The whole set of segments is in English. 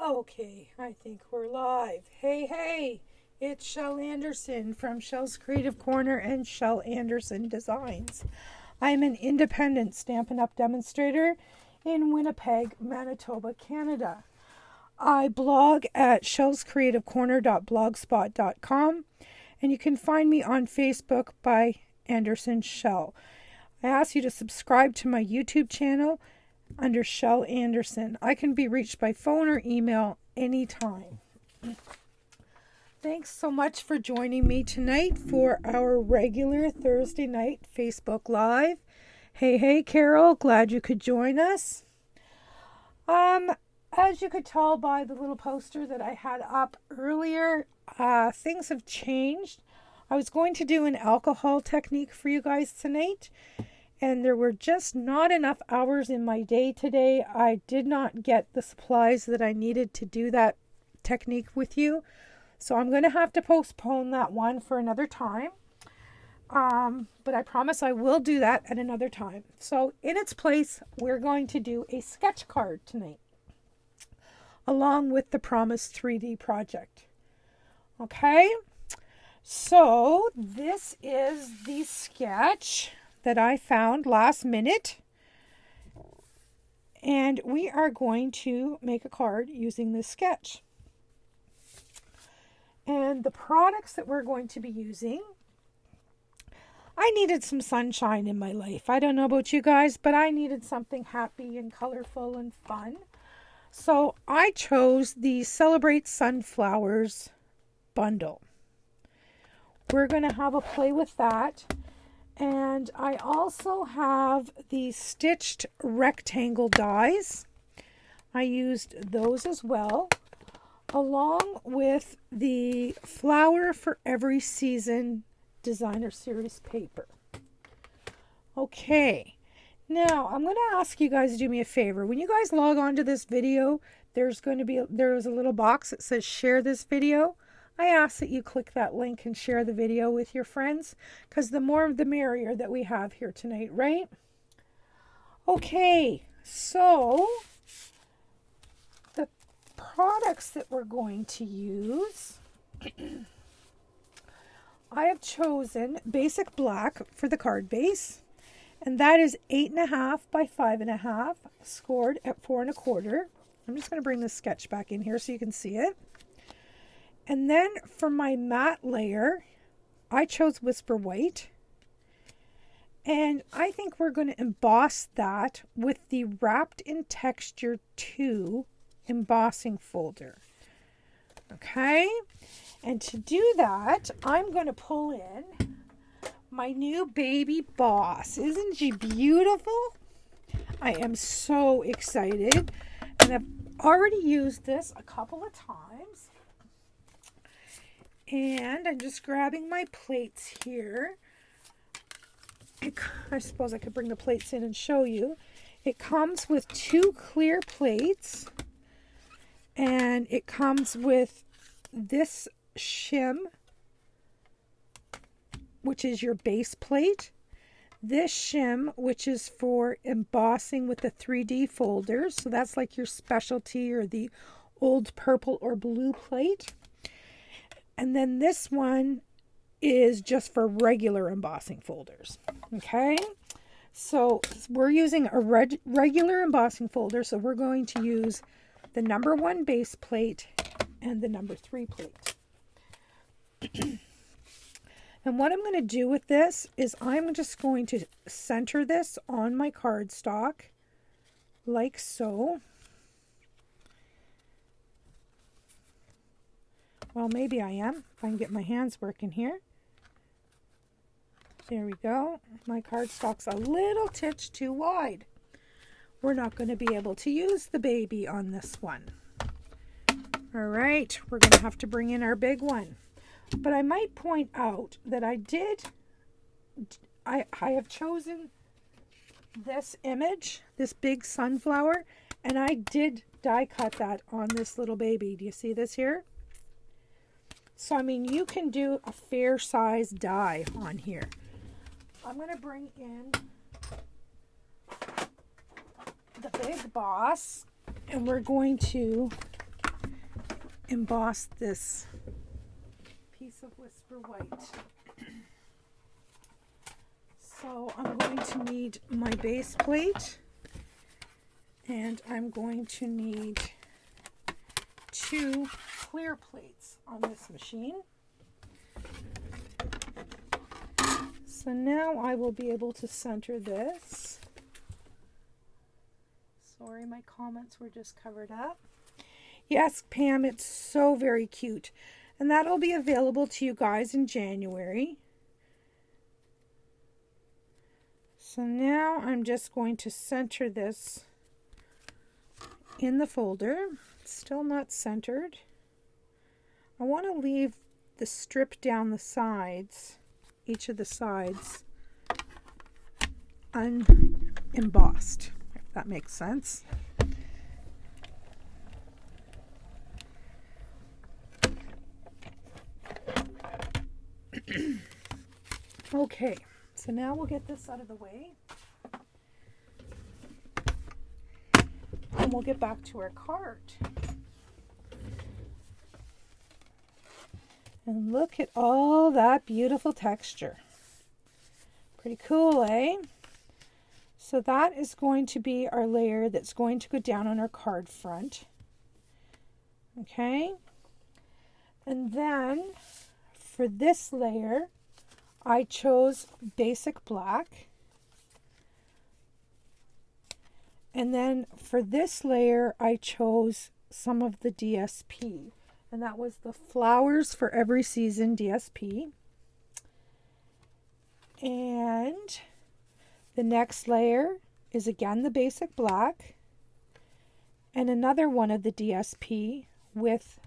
Okay, I think we're live. Hey, it's Shel Anderson from Shel's Creative Corner and Shel Anderson Designs. I'm an independent Stampin' Up! Demonstrator in Winnipeg, Manitoba, Canada. I blog at shelscreativecorner.blogspot.com, and you can find me on Facebook by Anderson Shel. I ask you to subscribe to my YouTube channel under Shel Anderson. I can be reached by phone or email anytime. Thanks so much for joining me tonight for our regular Thursday night Facebook Live. Hey, Carol, glad you could join us. As you could tell by the little poster that I had up earlier, things have changed. I was going to do an alcohol technique for you guys tonight, and there were just not enough hours in my day today. I did not get the supplies that I needed to do that technique with you. So I'm going to have to postpone that one for another time. But I promise I will do that at another time. So in its place, we're going to do a sketch card tonight, along with the Promise 3D project. Okay? So this is the sketch that I found last minute, and we are going to make a card using this sketch. And the products that we're going to be using, I needed some sunshine in my life. I don't know about you guys, but I needed something happy and colorful and fun. So I chose the Celebrate Sunflowers bundle. We're going to have a play with that. And I also have the stitched rectangle dies. I used those as well, along with the Flower for Every Season Designer Series paper. Okay, now I'm going to ask you guys to do me a favor. When you guys log on to this video, there's a little box that says share this video. I ask that you click that link and share the video with your friends, because the more the merrier that we have here tonight, right? Okay, so the products that we're going to use, I have chosen basic black for the card base, and that is 8.5 by 5.5, scored at 4 1/4. I'm just going to bring this sketch back in here so you can see it. And then for my matte layer, I chose Whisper White. And I think we're going to emboss that with the Wrapped in Texture 2 embossing folder. Okay? And to do that, I'm going to pull in my new baby boss. Isn't she beautiful? I am so excited. And I've already used this a couple of times. And I'm just grabbing my plates here. I suppose I could bring the plates in and show you. It comes with 2 clear plates. And it comes with this shim, which is your base plate. This shim, which is for embossing with the 3D folders. So that's like your specialty or the old purple or blue plate. And then this one is just for regular embossing folders. Okay, so we're using a regular embossing folder, so we're going to use the number 1 base plate and the number 3 plate. And what I'm going to do with this is I'm just going to center this on my cardstock like so. Well, maybe I am, if I can get my hands working here. There we go. My cardstock's a little titch too wide. We're not going to be able to use the baby on this one. All right, we're going to have to bring in our big one. But I might point out that I have chosen this image, this big sunflower, and I did die cut that on this little baby. Do you see this here? So, I mean, you can do a fair size die on here. I'm going to bring in the big boss, and we're going to emboss this piece of Whisper White. So I'm going to need my base plate, and I'm going to need 2 clear plates on this machine. So now I will be able to center this. Sorry, my comments were just covered up. Yes, Pam, it's so very cute. And that'll be available to you guys in January. So now I'm just going to center this in the folder. It's still not centered. I want to leave the strip down the sides, each of the sides, unembossed, if that makes sense. Okay, so now we'll get this out of the way. And we'll get back to our cart. And look at all that beautiful texture. Pretty cool, eh? So that is going to be our layer that's going to go down on our card front. Okay? And then for this layer, I chose basic black. And then for this layer, I chose some of the DSP. And that was the Flowers for Every Season DSP. And the next layer is again the basic black. And another one of the DSP with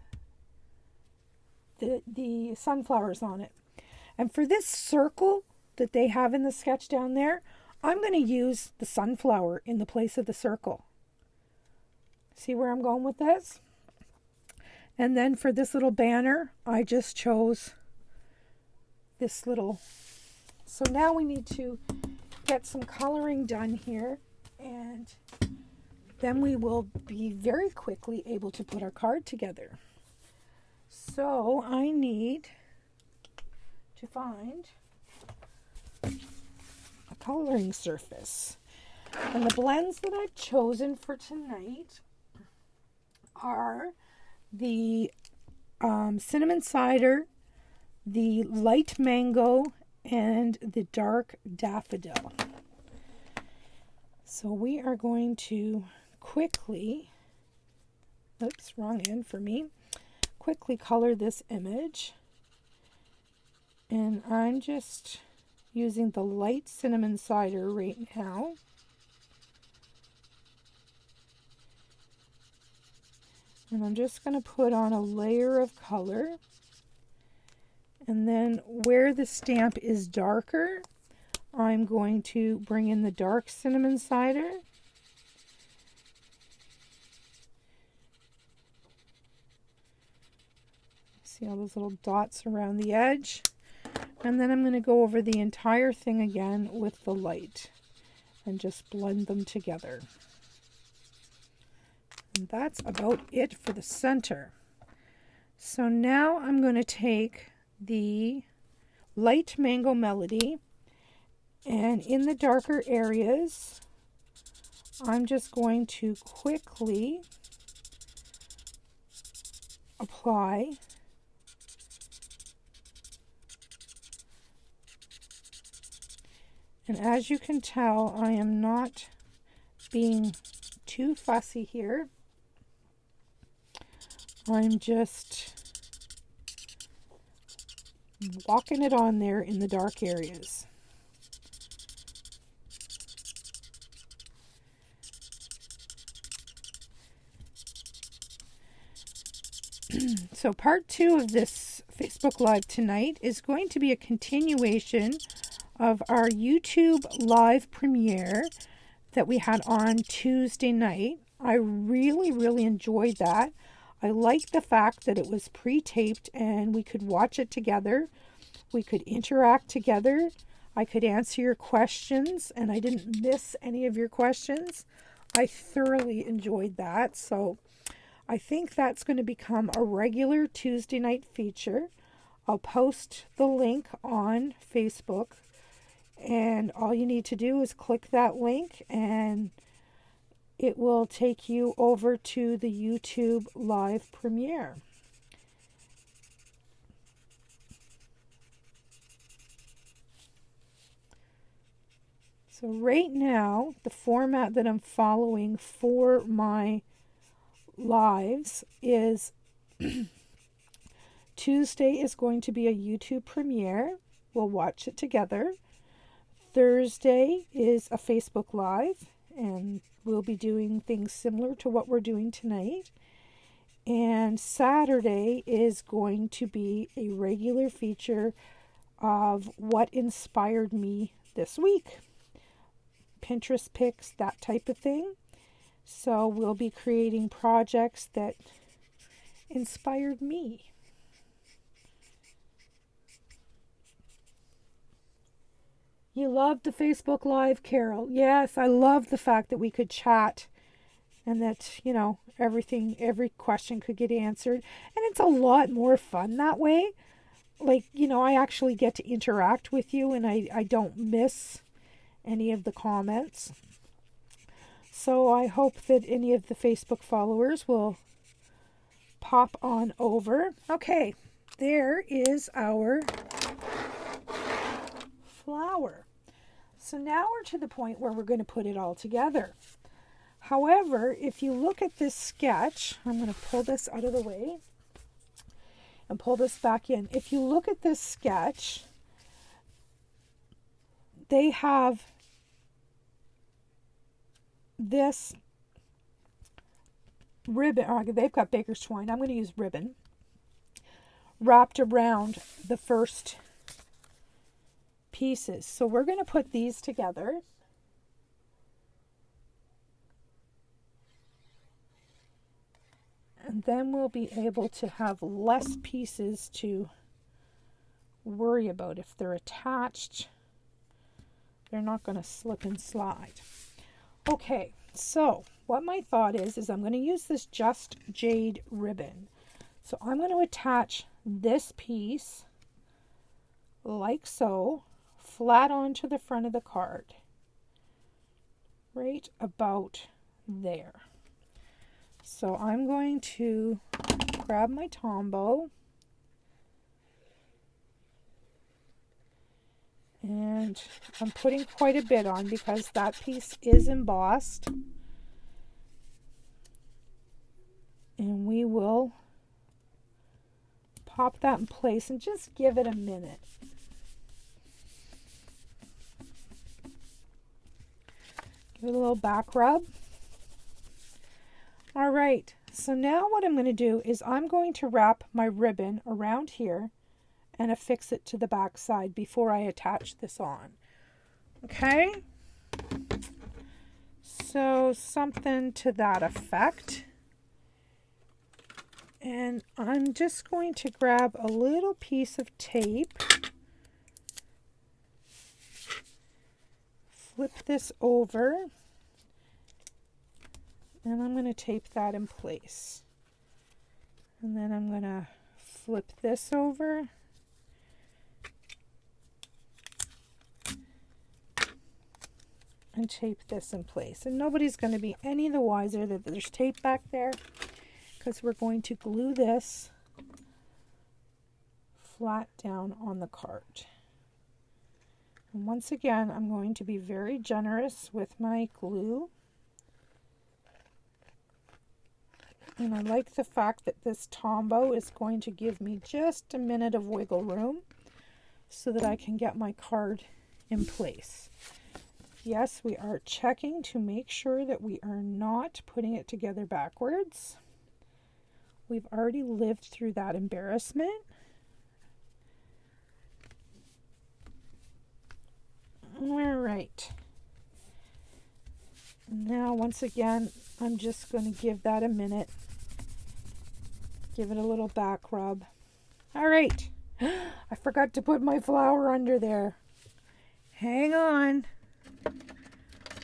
the sunflowers on it. And for this circle that they have in the sketch down there, I'm going to use the sunflower in the place of the circle. See where I'm going with this? And then for this little banner, I just chose this little. So now we need to get some coloring done here, and then we will be very quickly able to put our card together. So I need to find a coloring surface. And the blends that I've chosen for tonight are the cinnamon cider, the light mango, and the dark daffodil. So we are going to quickly, oops, wrong end for me, quickly color this image. And I'm just using the light cinnamon cider right now. And I'm just going to put on a layer of color. And then where the stamp is darker, I'm going to bring in the dark cinnamon cider. See all those little dots around the edge? And then I'm going to go over the entire thing again with the light and just blend them together. And that's about it for the center. So now I'm going to take the light mango melody, and in the darker areas, I'm just going to quickly apply And as you can tell, I am not being too fussy here. I'm just walking it on there in the dark areas. So part 2 of this Facebook Live tonight is going to be a continuation of our YouTube live premiere that we had on Tuesday night. I really enjoyed that. I liked the fact that it was pre-taped and we could watch it together. We could interact together. I could answer your questions and I didn't miss any of your questions. I thoroughly enjoyed that. So I think that's going to become a regular Tuesday night feature. I'll post the link on Facebook, and all you need to do is click that link and it will take you over to the YouTube live premiere. So right now, the format that I'm following for my lives is Tuesday is going to be a YouTube premiere. We'll watch it together. Thursday is a Facebook Live, and we'll be doing things similar to what we're doing tonight. And Saturday is going to be a regular feature of what inspired me this week. Pinterest pics, that type of thing. So we'll be creating projects that inspired me. You loved the Facebook Live, Carol. Yes, I love the fact that we could chat and that, every question could get answered. And it's a lot more fun that way. I actually get to interact with you and I don't miss any of the comments. So I hope that any of the Facebook followers will pop on over. Okay, there is our flower. So now we're to the point where we're going to put it all together. However, if you look at this sketch, I'm going to pull this out of the way and pull this back in. If you look at this sketch, they have this ribbon, they've got baker's twine, I'm going to use ribbon, wrapped around the first pieces. So we're going to put these together. And then we'll be able to have less pieces to worry about. If they're attached, they're not going to slip and slide. Okay, so what my thought is I'm going to use this Just Jade ribbon. So I'm going to attach this piece like so, flat onto the front of the card, right about there. So I'm going to grab my Tombow and I'm putting quite a bit on because that piece is embossed, and we will pop that in place and just give it a minute. Give it a little back rub. All right, so now what I'm going to do is I'm going to wrap my ribbon around here and affix it to the back side before I attach this on. Okay? So something to that effect. And I'm just going to grab a little piece of tape, flip this over, and I'm going to tape that in place. And then I'm going to flip this over. And tape this in place. And nobody's going to be any the wiser that there's tape back there, because we're going to glue this flat down on the card. And once again, I'm going to be very generous with my glue. And I like the fact that this Tombow is going to give me just a minute of wiggle room so that I can get my card in place. Yes, we are checking to make sure that we are not putting it together backwards. We've already lived through that embarrassment. All right. Now, once again, I'm just going to give that a minute. Give it a little back rub. All right. I forgot to put my flower under there. Hang on.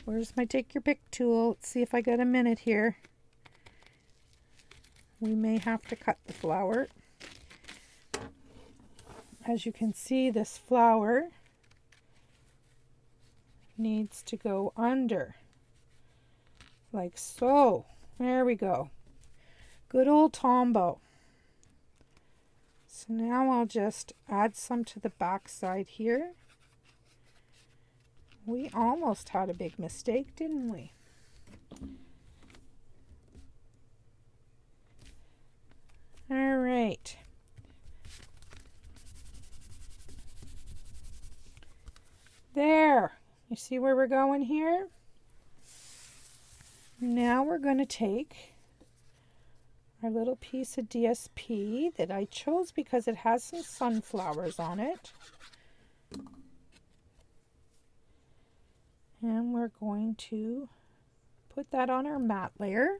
Where's my take your pick tool? Let's see if I got a minute here. we may have to cut the flower. As you can see, this flower needs to go under, like so. There we go. Good old Tombow. So now I'll just add some to the back side here. We almost had a big mistake, didn't we? All right. There. You see where we're going here? Now we're going to take our little piece of DSP that I chose because it has some sunflowers on it. And we're going to put that on our mat layer.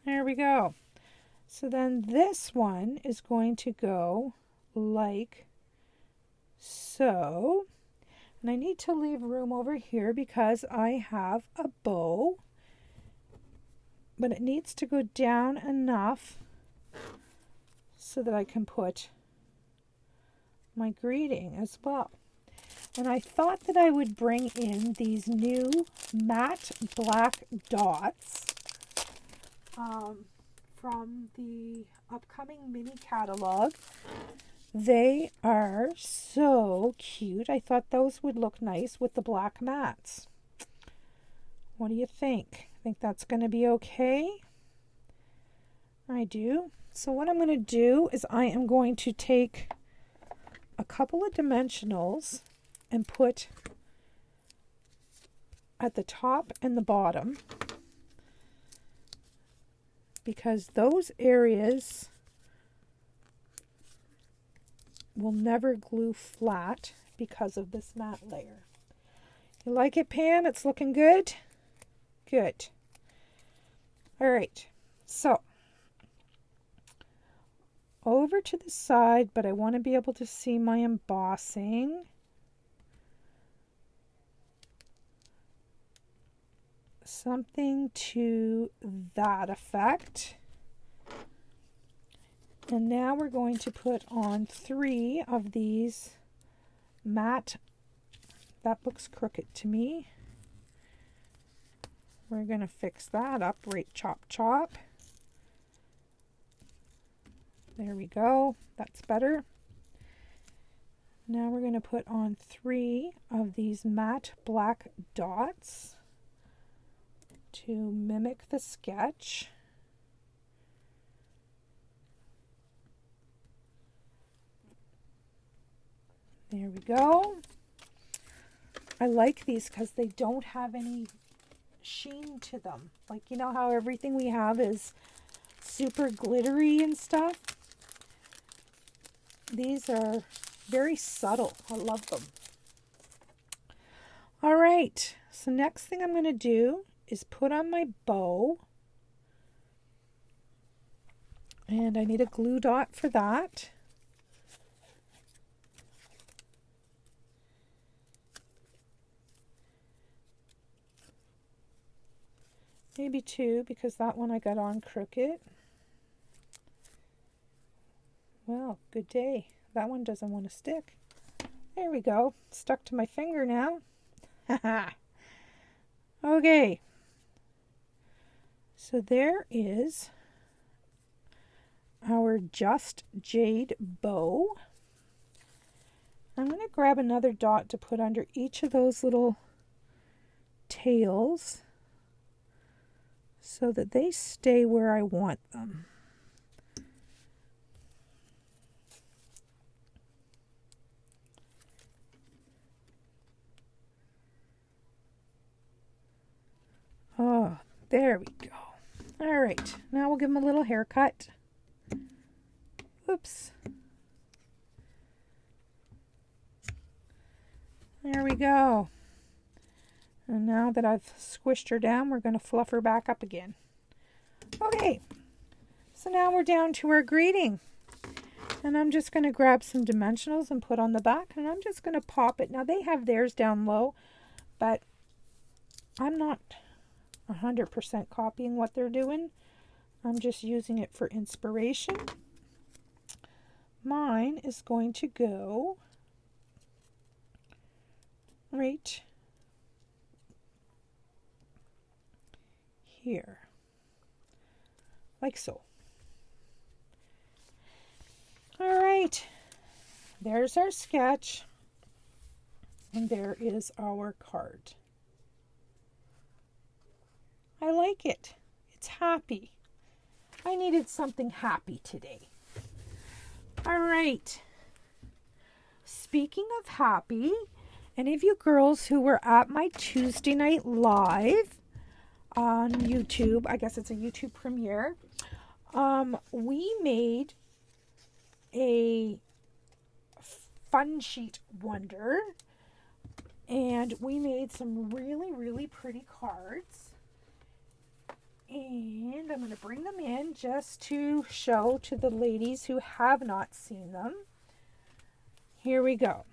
There we go. So then this one is going to go like so. And I need to leave room over here because I have a bow. But it needs to go down enough so that I can put my greeting as well. And I thought that I would bring in these new matte black dots from the upcoming mini catalog. They are so cute. I thought those would look nice with the black mats. What do you think? Think that's going to be okay? I do. So what I'm going to do is I am going to take a couple of dimensionals and put at the top and the bottom, because those areas will never glue flat because of this mat layer. You like it, Pan? It's looking good? Good. All right, so over to the side, but I want to be able to see my embossing. Something to that effect. And now we're going to put on 3 of these matte. That looks crooked to me. We're going to fix that up, right, chop, chop. There we go. That's better. Now we're going to put on 3 of these matte black dots to mimic the sketch. There we go. I like these because they don't have any sheen to them. Like, you know how everything we have is super glittery and stuff? These are very subtle. I love them. All right, so next thing I'm going to do is put on my bow. And I need a glue dot for that. Maybe 2, because that one I got on crooked. Well, good day. That one doesn't want to stick. There we go. Stuck to my finger now. Haha. Okay. So there is our Just Jade bow. I'm going to grab another dot to put under each of those little tails so that they stay where I want them. Oh, there we go. All right, now we'll give them a little haircut. Oops. There we go. And now that I've squished her down, we're going to fluff her back up again. Okay, so now we're down to our greeting. And I'm just going to grab some dimensionals and put on the back, and I'm just going to pop it. Now they have theirs down low, but I'm not 100% copying what they're doing. I'm just using it for inspiration. Mine is going to go right here, like so. All right, there's our sketch, and there is our card. I like it. It's happy. I needed something happy today. All right. Speaking of happy, any of you girls who were at my Tuesday night live on YouTube, I guess it's a YouTube premiere, we made a fun sheet wonder, and we made some really, really pretty cards. And I'm going to bring them in just to show to the ladies who have not seen them. Here we go.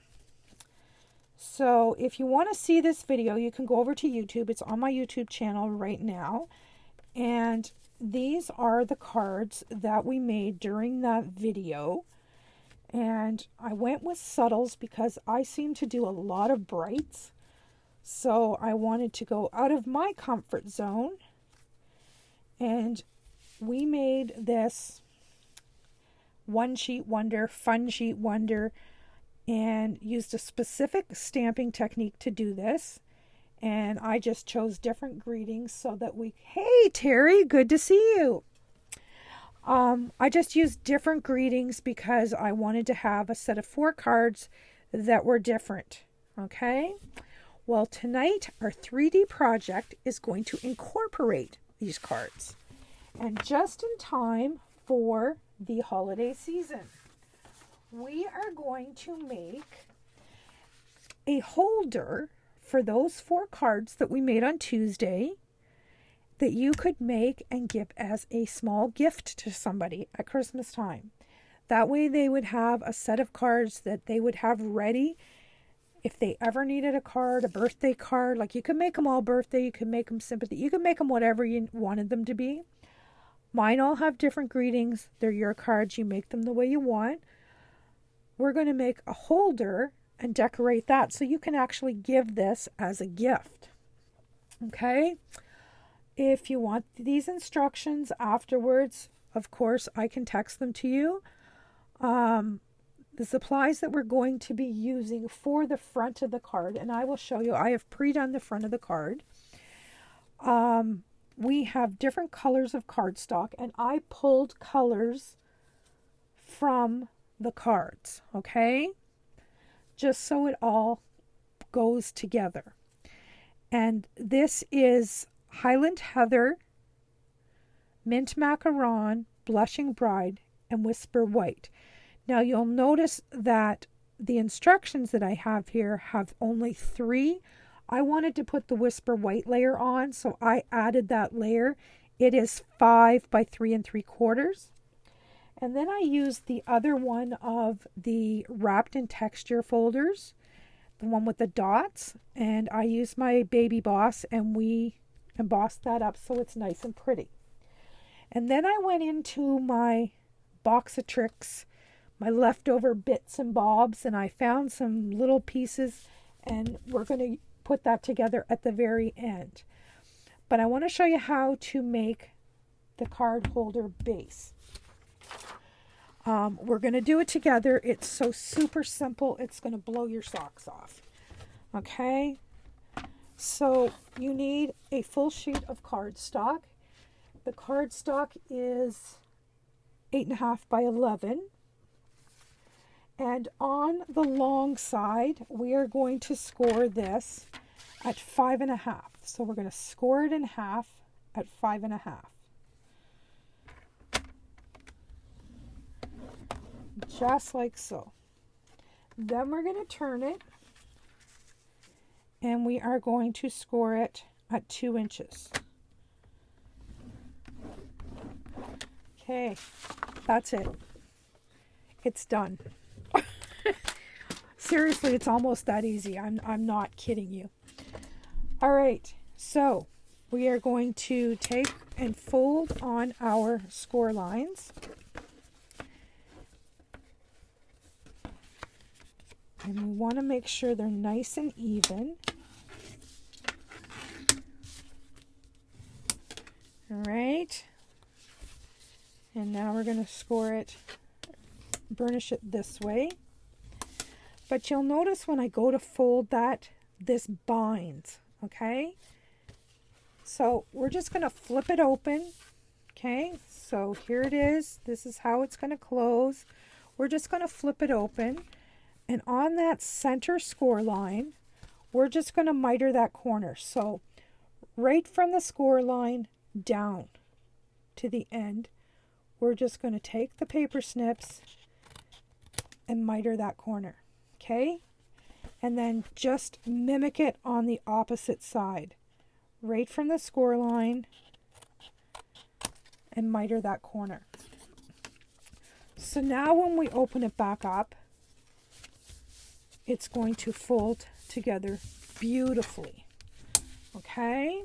So if you want to see this video, you can go over to YouTube. It's on my YouTube channel right now. And these are the cards that we made during that video. And I went with subtles because I seem to do a lot of brights. So I wanted to go out of my comfort zone. And we made this one sheet wonder, fun sheet wonder, and used a specific stamping technique to do this. And I just chose different greetings so that hey Terry, good to see you. I just used different greetings because I wanted to have a set of 4 cards that were different. Okay. Well, tonight our 3D project is going to incorporate these cards, and just in time for the holiday season, we are going to make a holder for those 4 cards that we made on Tuesday that you could make and give as a small gift to somebody at Christmas time. That way they would have a set of cards that they would have ready if they ever needed a card, a birthday card. Like, you can make them all birthday, you can make them sympathy, you can make them whatever you wanted them to be. Mine all have different greetings. They're your cards. You make them the way you want. We're going to make a holder and decorate that so you can actually give this as a gift. Okay? If you want these instructions afterwards, of course, I can text them to you. The supplies that we're going to be using for the front of the card, and I will show you, I have pre-done the front of the card. We have different colors of cardstock, and I pulled colors from the cards, okay? Just so it all goes together. And this is Highland Heather, Mint Macaron, Blushing Bride, and Whisper White. Now you'll notice that the instructions that I have here have only 3. I wanted to put the Whisper White layer on, so I added that layer. It is 5 by 3 3/4. And then I used the other one of the Wrapped in Texture folders, the one with the dots, and I used my Baby Boss, and we embossed that up so it's nice and pretty. And then I went into my box of tricks, my leftover bits and bobs, and I found some little pieces, and we're going to put that together at the very end. But I want to show you how to make the card holder base. We're going to do it together. It's so super simple. It's going to blow your socks off. Okay? So you need a full sheet of cardstock. The cardstock is 8.5 by 11. And on the long side, we are going to score this at 5.5. So we're going to score it in half at 5.5. Just like so. Then we're going to turn it, and we are going to score it at 2 inches. Okay, that's it. It's done. Seriously, it's almost that easy. I'm not kidding you. All right, So we are going to take and fold on our score lines. And we want to make sure they're nice and even. All right. And now we're going to score it, burnish it this way. But you'll notice when I go to fold that, this binds, okay? So we're just going to flip it open, okay? So here it is. This is how it's going to close. We're just going to flip it open. And on that center score line, we're just going to miter that corner. So right from the score line down to the end, we're just going to take the paper snips and miter that corner, okay? And then just mimic it on the opposite side. Right from the score line and miter that corner. So now when we open it back up, it's going to fold together beautifully. Okay?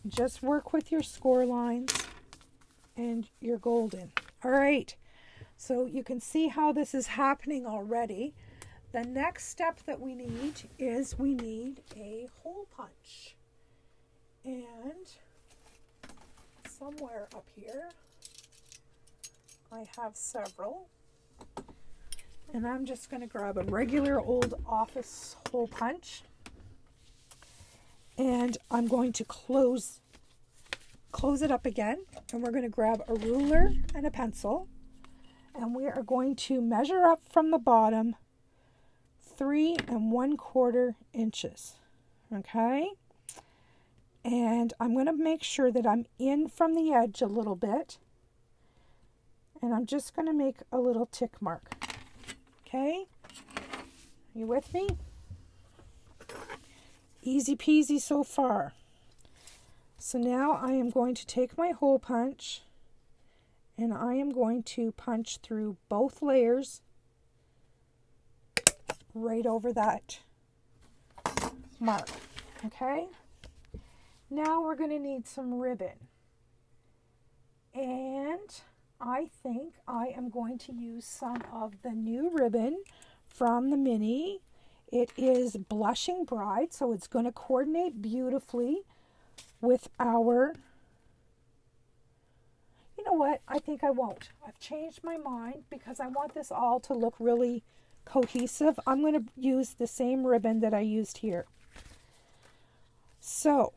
Just work with your score lines and you're golden. All right. So you can see how this is happening already. The next step that we need is we need a hole punch. And somewhere up here, I have several. And I'm just going to grab a regular old office hole punch. And I'm going to close it up again. And we're going to grab a ruler and a pencil. And we are going to measure up from the bottom 3 1/4 inches. Okay? And I'm going to make sure that I'm in from the edge a little bit. And I'm just going to make a little tick mark. Okay? Are you with me? Easy peasy so far. So now I am going to take my hole punch and I am going to punch through both layers right over that mark. Okay? Now we're going to need some ribbon. And I think I am going to use some of the new ribbon from the mini. It is Blushing Bride, so it's going to coordinate beautifully with our... You know what? I think I won't. I've changed my mind because I want this all to look really cohesive. I'm going to use the same ribbon that I used here. So,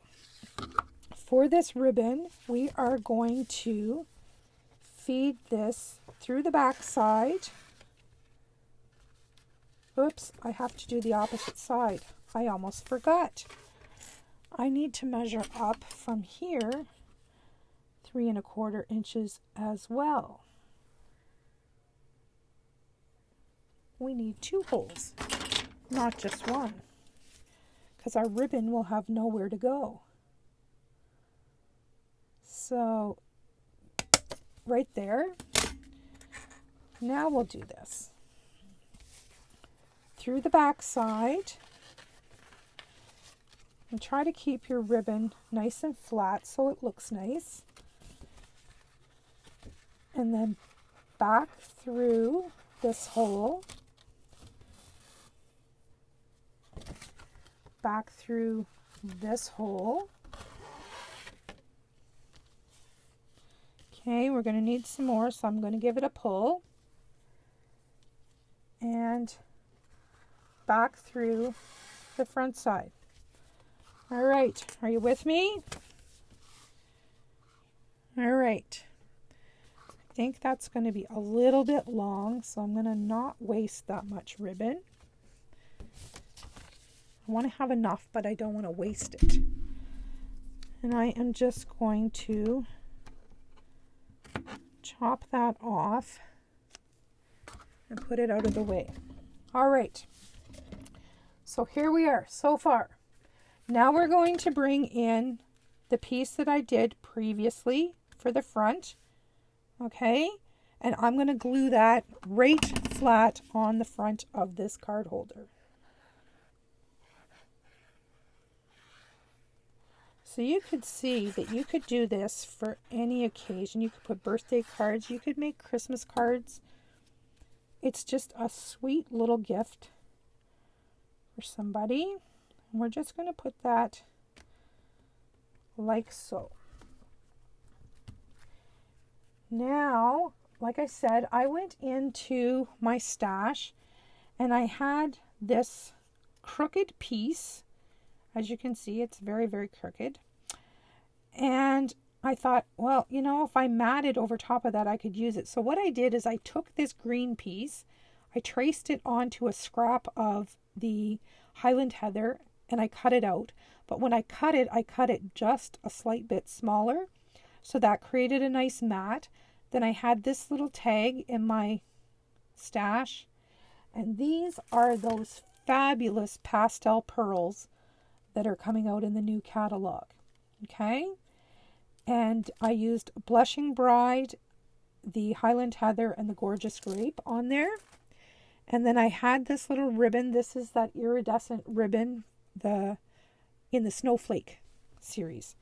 for this ribbon, we are going to feed this through the back side. Oops, I have to do the opposite side. I almost forgot. I need to measure up from here 3 1/4 inches as well. We need 2 holes, not just one, because our ribbon will have nowhere to go. So, right there. Now we'll do this. Through the back side. And try to keep your ribbon nice and flat so it looks nice. And then back through this hole. Back through this hole. Okay, we're going to need some more, so I'm going to give it a pull. And back through the front side. All right, are you with me? All right. I think that's going to be a little bit long, so I'm going to not waste that much ribbon. I want to have enough, but I don't want to waste it. And I am just going to chop that off and put it out of the way. All right. So here we are so far. Now we're going to bring in the piece that I did previously for the front. Okay. And I'm going to glue that right flat on the front of this card holder. So you could see that you could do this for any occasion. You could put birthday cards. You could make Christmas cards. It's just a sweet little gift for somebody. And we're just going to put that like so. Now, like I said, I went into my stash and I had this crooked piece. As you can see, it's very, very crooked. And I thought, well, you know, if I matted over top of that, I could use it. So what I did is I took this green piece, I traced it onto a scrap of the Highland Heather, and I cut it out. But when I cut it just a slight bit smaller. So that created a nice mat. Then I had this little tag in my stash. And these are those fabulous pastel pearls that are coming out in the new catalog. Okay? And I used Blushing Bride, the Highland Heather, and the Gorgeous Grape on there. And then I had this little ribbon. This is that iridescent ribbon in the Snowflake series.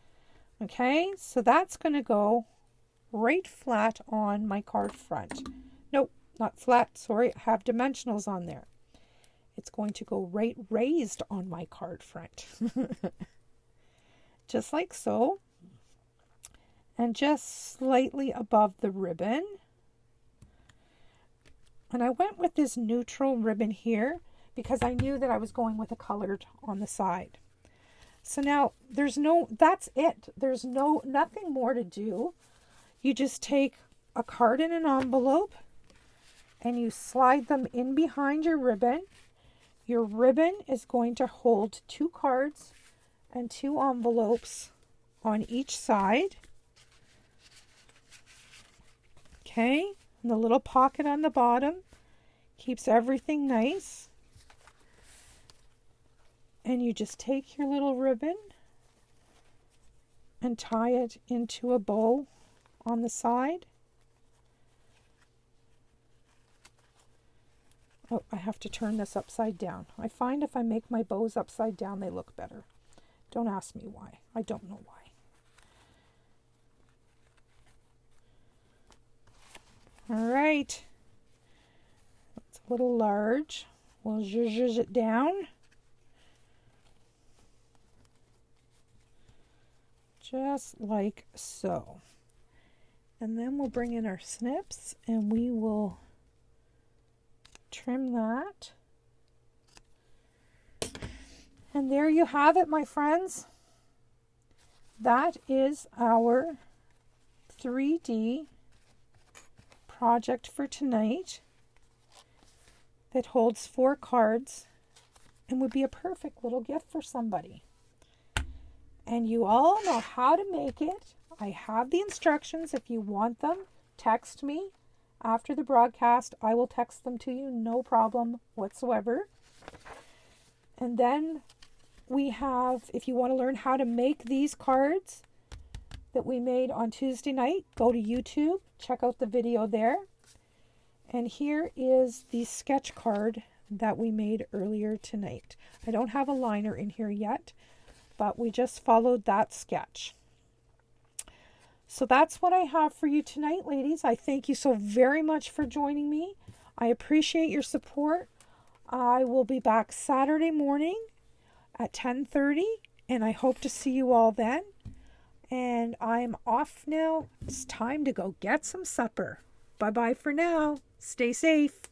Okay, so that's going to go right flat on my card front. Nope, not flat, sorry, I have dimensionals on there. It's going to go right raised on my card front. Just like so. And just slightly above the ribbon. And I went with this neutral ribbon here because I knew that I was going with a colored on the side. So now that's it. There's nothing more to do. You just take a card in an envelope and you slide them in behind your ribbon. Your ribbon is going to hold 2 cards and 2 envelopes on each side. Okay, and the little pocket on the bottom keeps everything nice. And you just take your little ribbon and tie it into a bow on the side. Oh, I have to turn this upside down. I find if I make my bows upside down, they look better. Don't ask me why. I don't know why. All right. It's a little large. We'll zhuzh it down. Just like so. And then we'll bring in our snips and we will trim that. And there you have it, my friends. That is our 3D project for tonight that holds 4 cards and would be a perfect little gift for somebody. And you all know how to make it. I have the instructions. If you want them, text me after the broadcast. I will text them to you, no problem whatsoever. And then we have, if you want to learn how to make these cards that we made on Tuesday night, go to YouTube, check out the video there. And here is the sketch card that we made earlier tonight. I don't have a liner in here yet, but we just followed that sketch. So that's what I have for you tonight, ladies. I thank you so very much for joining me. I appreciate your support. I will be back Saturday morning at 10:30, and I hope to see you all then. And I'm off now. It's time to go get some supper. Bye-bye for now. Stay safe.